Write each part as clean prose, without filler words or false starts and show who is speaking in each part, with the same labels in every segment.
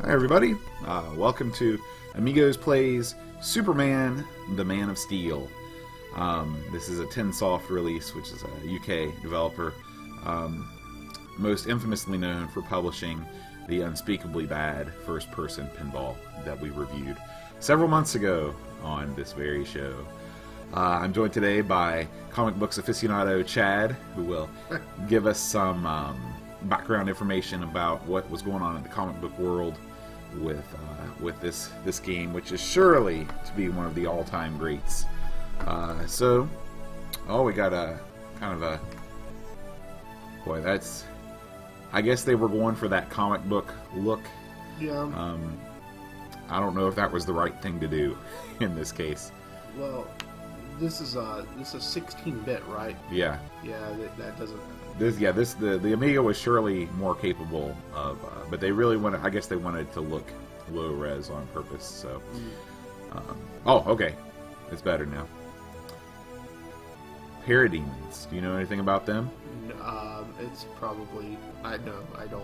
Speaker 1: Hi everybody, welcome to Amigos Plays Superman, the Man of Steel. This is a Tinsoft release, which is a UK developer, most infamously known for publishing the unspeakably bad first-person pinball that we reviewed several months ago on this very show. I'm joined today by comic books aficionado Chad, who will give us some background information about what was going on in the comic book world with this game, which is surely to be one of the all-time greats. We got a kind of a boy. That's, I guess they were going for that comic book look.
Speaker 2: Yeah.
Speaker 1: I don't know if that was the right thing to do in this case.
Speaker 2: Well, this is 16-bit, right?
Speaker 1: Yeah.
Speaker 2: Yeah, that doesn't.
Speaker 1: The Amiga was surely more capable of, but they really wanted. I guess they wanted to look low res on purpose. So, okay, it's better now. Parademons. Do you know anything about them?
Speaker 2: It's probably I don't know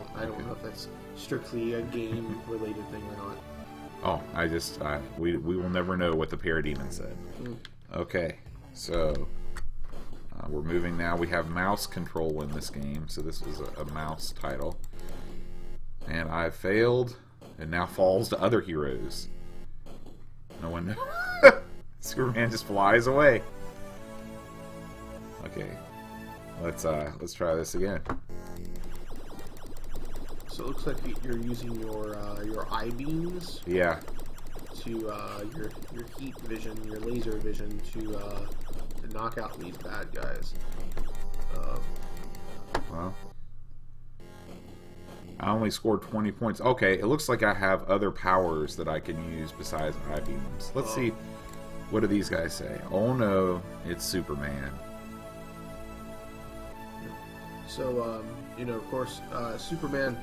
Speaker 2: if that's strictly a game related thing or not.
Speaker 1: We will never know what the Parademon said. Okay, so. We're moving now. We have mouse control in this game, so this is a mouse title. And I failed, and now falls to other heroes. No one knows. Superman just flies away. Okay, let's try this again.
Speaker 2: So it looks like you're using your eye beams.
Speaker 1: Yeah.
Speaker 2: To your heat vision, your laser vision to knock out these bad guys.
Speaker 1: Well, I only scored 20 points. Okay, it looks like I have other powers that I can use besides eye beams. Let's see. What do these guys say? Oh no, it's Superman.
Speaker 2: So, of course, Superman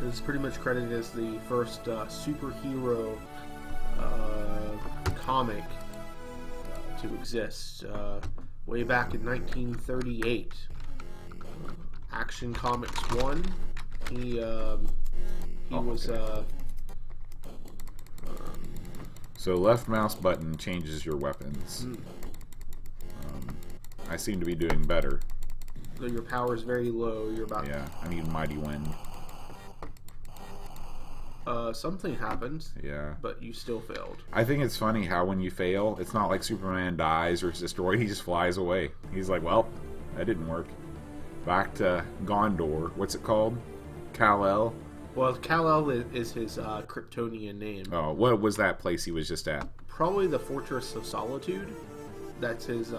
Speaker 2: is pretty much credited as the first superhero comic to exist. Way back in 1938, Action Comics 1. He was.
Speaker 1: So left mouse button changes your weapons. I seem to be doing better.
Speaker 2: So your power is very low. You're about.
Speaker 1: Yeah, I need Mighty Wind.
Speaker 2: Something happened.
Speaker 1: Yeah.
Speaker 2: But you still failed.
Speaker 1: I think it's funny how when you fail, it's not like Superman dies or is destroyed. He just flies away. He's like, well, that didn't work. Back to Gondor. What's it called? Kal-El?
Speaker 2: Well, Kal-El is his Kryptonian name.
Speaker 1: Oh, what was that place he was just at?
Speaker 2: Probably the Fortress of Solitude. That's his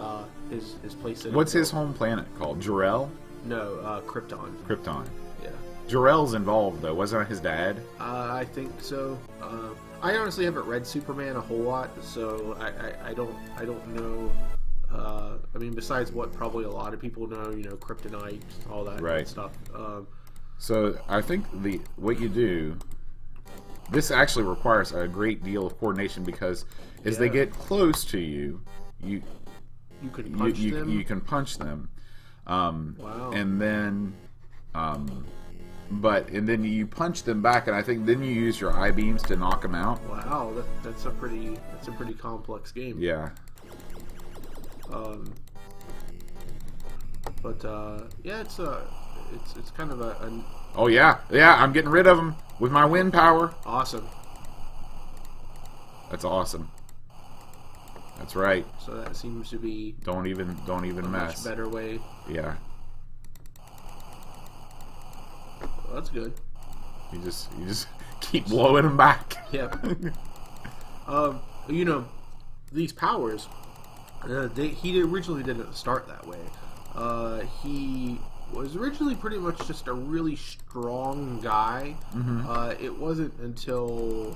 Speaker 2: place.
Speaker 1: What's his home planet called? Jor-El?
Speaker 2: No, Krypton.
Speaker 1: Krypton.
Speaker 2: Yeah.
Speaker 1: Jor-El's involved though, wasn't it his dad?
Speaker 2: I think so. I honestly haven't read Superman a whole lot, so I don't know. I mean, besides what probably a lot of people know, kryptonite, all that
Speaker 1: right.
Speaker 2: stuff.
Speaker 1: So I think what you do, this actually requires a great deal of coordination because as they get close to you, you
Speaker 2: can punch them.
Speaker 1: You can punch them.
Speaker 2: Wow.
Speaker 1: And then. And then you punch them back, and I think then you use your eye beams to knock them out.
Speaker 2: Wow, that's a pretty complex game.
Speaker 1: Yeah.
Speaker 2: Yeah, it's kind of a.
Speaker 1: Oh yeah, I'm getting rid of them with my wind power.
Speaker 2: Awesome.
Speaker 1: That's awesome. That's right.
Speaker 2: So that seems to be.
Speaker 1: Don't even mess.
Speaker 2: Much better way.
Speaker 1: Yeah.
Speaker 2: Well, that's good.
Speaker 1: You just keep blowing them back.
Speaker 2: Yep. These powers, he originally didn't start that way. He was originally pretty much just a really strong guy.
Speaker 1: Mm-hmm.
Speaker 2: It wasn't until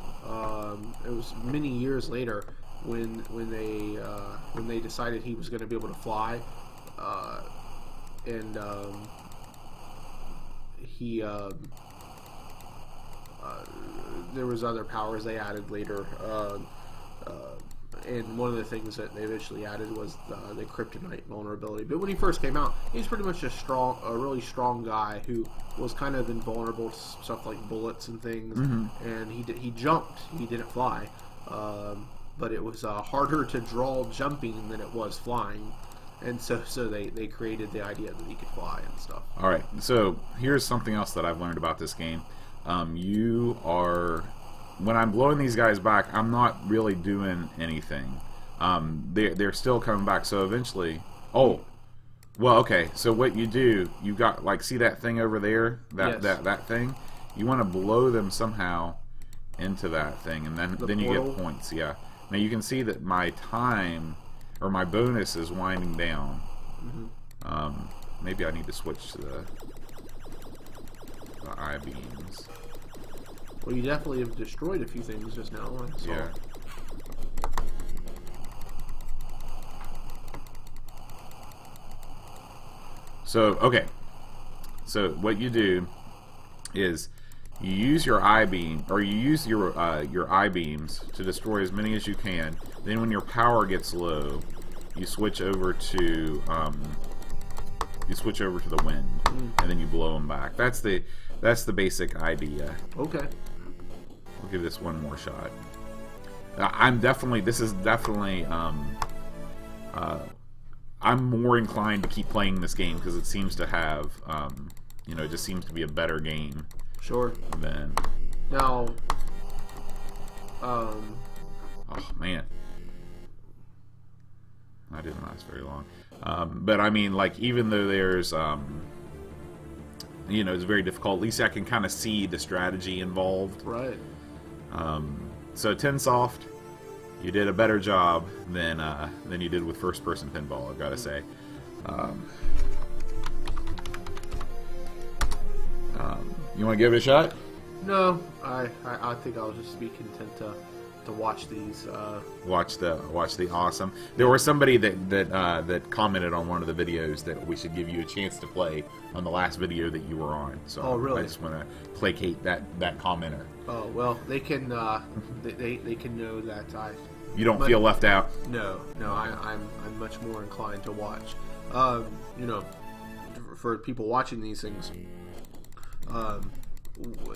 Speaker 2: it was many years later when they decided he was going to be able to fly, and there was other powers they added later. and one of the things that they eventually added was the kryptonite vulnerability. But when he first came out, he was pretty much a really strong guy who was kind of invulnerable to stuff like bullets and things. And he jumped, he didn't fly, but it was harder to draw jumping than it was flying. And so they created the idea that he could fly and stuff.
Speaker 1: All right, so here's something else that I've learned about this game. When I'm blowing these guys back, I'm not really doing anything. They're still coming back. So eventually, well, okay. So what you do, you got like, see that thing over there, that thing. You want to blow them somehow into that thing, and then you get points. Yeah. Now you can see that my time or my bonus is winding down. Maybe I need to switch to the I-beams.
Speaker 2: Well, you definitely have destroyed a few things just now.
Speaker 1: Yeah. So, okay. So what you do is you use your I-beam, or you use your I-beams to destroy as many as you can. Then when your power gets low, you switch over to the wind, and then you blow them back. That's the basic idea.
Speaker 2: Okay.
Speaker 1: We'll give this one more shot. This is definitely I'm more inclined to keep playing this game because it seems to have it just seems to be a better game.
Speaker 2: Sure.
Speaker 1: Than
Speaker 2: now.
Speaker 1: Oh man, that didn't last very long. But I mean, like, even though there's it's very difficult, at least I can kind of see the strategy involved.
Speaker 2: Right.
Speaker 1: So Tinsoft, you did a better job than you did with first-person pinball, I've got to say. You want to give it a shot?
Speaker 2: No, I think I'll just be content to watch these.
Speaker 1: Watch the awesome. There was somebody that commented on one of the videos that we should give you a chance to play on the last video that you were on. So
Speaker 2: oh, really?
Speaker 1: I just want to placate that commenter.
Speaker 2: Oh well, they can they can know that
Speaker 1: you don't feel left out.
Speaker 2: No, I'm much more inclined to watch. For people watching these things,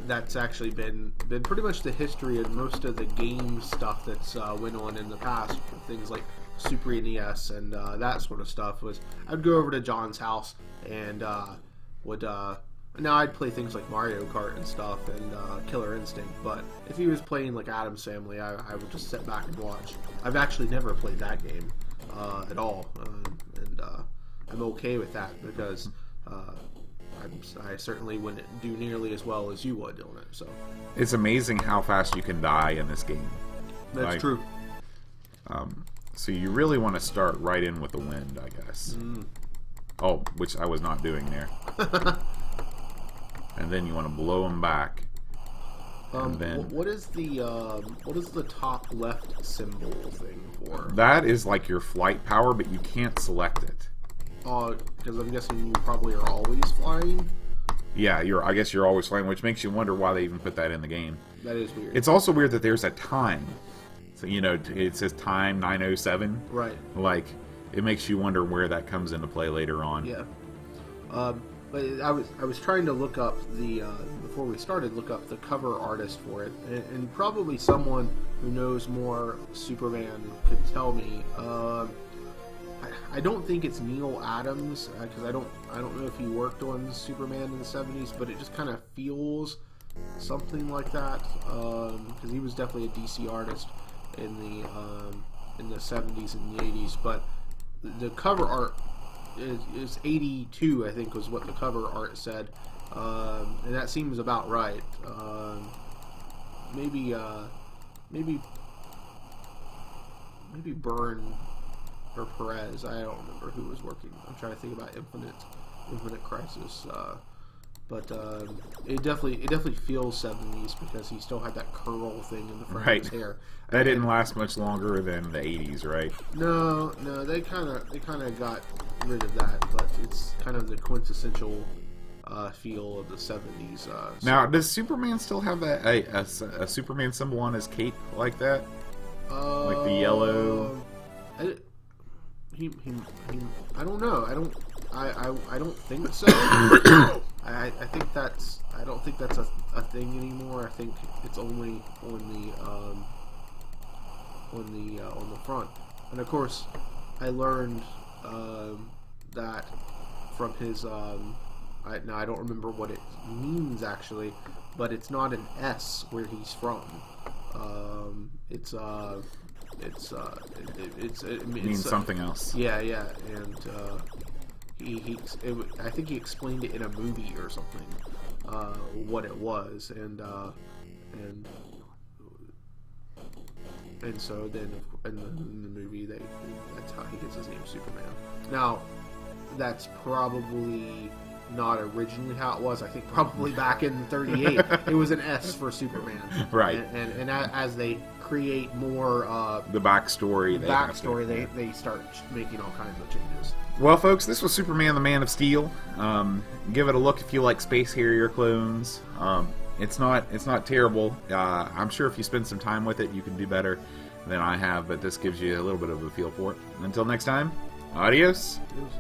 Speaker 2: that's actually been pretty much the history of most of the game stuff that's went on in the past. Things like Super NES and that sort of stuff. Was I'd go over to John's house and now I'd play things like Mario Kart and stuff and Killer Instinct. But if he was playing like Addams Family, I would just sit back and watch. I've actually never played that game at all, and I'm okay with that because I certainly wouldn't do nearly as well as you would on it. So
Speaker 1: it's amazing how fast you can die in this game.
Speaker 2: That's true.
Speaker 1: So you really want to start right in with the wind, I guess. Oh, which I was not doing there. And then you want to blow them back. And then
Speaker 2: what is the top left symbol thing for?
Speaker 1: That is like your flight power, but you can't select it.
Speaker 2: Because I'm guessing you probably are always flying.
Speaker 1: Yeah, I guess you're always flying, which makes you wonder why they even put that in the game.
Speaker 2: That is weird.
Speaker 1: It's also weird that there's a time. So it says time 9:07.
Speaker 2: Right.
Speaker 1: Like, it makes you wonder where that comes into play later on.
Speaker 2: Yeah. But I was trying to look up before we started, look up the cover artist for it, and probably someone who knows more Superman could tell me. I don't think it's Neil Adams because I don't know if he worked on Superman in the 70s, but it just kind of feels something like that because he was definitely a DC artist in the 70s and the 80s. But the cover art is 82, I think, was what the cover art said, and that seems about right. Maybe Byrne or Perez. I don't remember who was working. I'm trying to think about Infinite Crisis, but it definitely feels 70s because he still had that curl thing in the front of his hair.
Speaker 1: That didn't last much longer than the 80s, right?
Speaker 2: No, they kind of got rid of that, but it's kind of the quintessential feel of the 70s.
Speaker 1: Now, does Superman still have that a Superman symbol on his cape like that? Like the yellow.
Speaker 2: I don't know. I don't think so. I think that's. I don't think that's a thing anymore. I think it's only on the front. And of course, I learned that from his. Now I don't remember what it means actually, but it's not an S where he's from. It
Speaker 1: means something else.
Speaker 2: Yeah, and I think he explained it in a movie or something, what it was, and so then in the movie that's how he gets his name, Superman. Now, that's probably not originally how it was. I think probably back in '38 it was an S for Superman.
Speaker 1: Right.
Speaker 2: And as they create more
Speaker 1: the backstory,
Speaker 2: they start making all kinds of changes.
Speaker 1: Well, folks, this was Superman: The Man of Steel. Give it a look if you like Space Harrier clones. It's not terrible. I'm sure if you spend some time with it, you can do better than I have. But this gives you a little bit of a feel for it. Until next time, adios.
Speaker 2: It was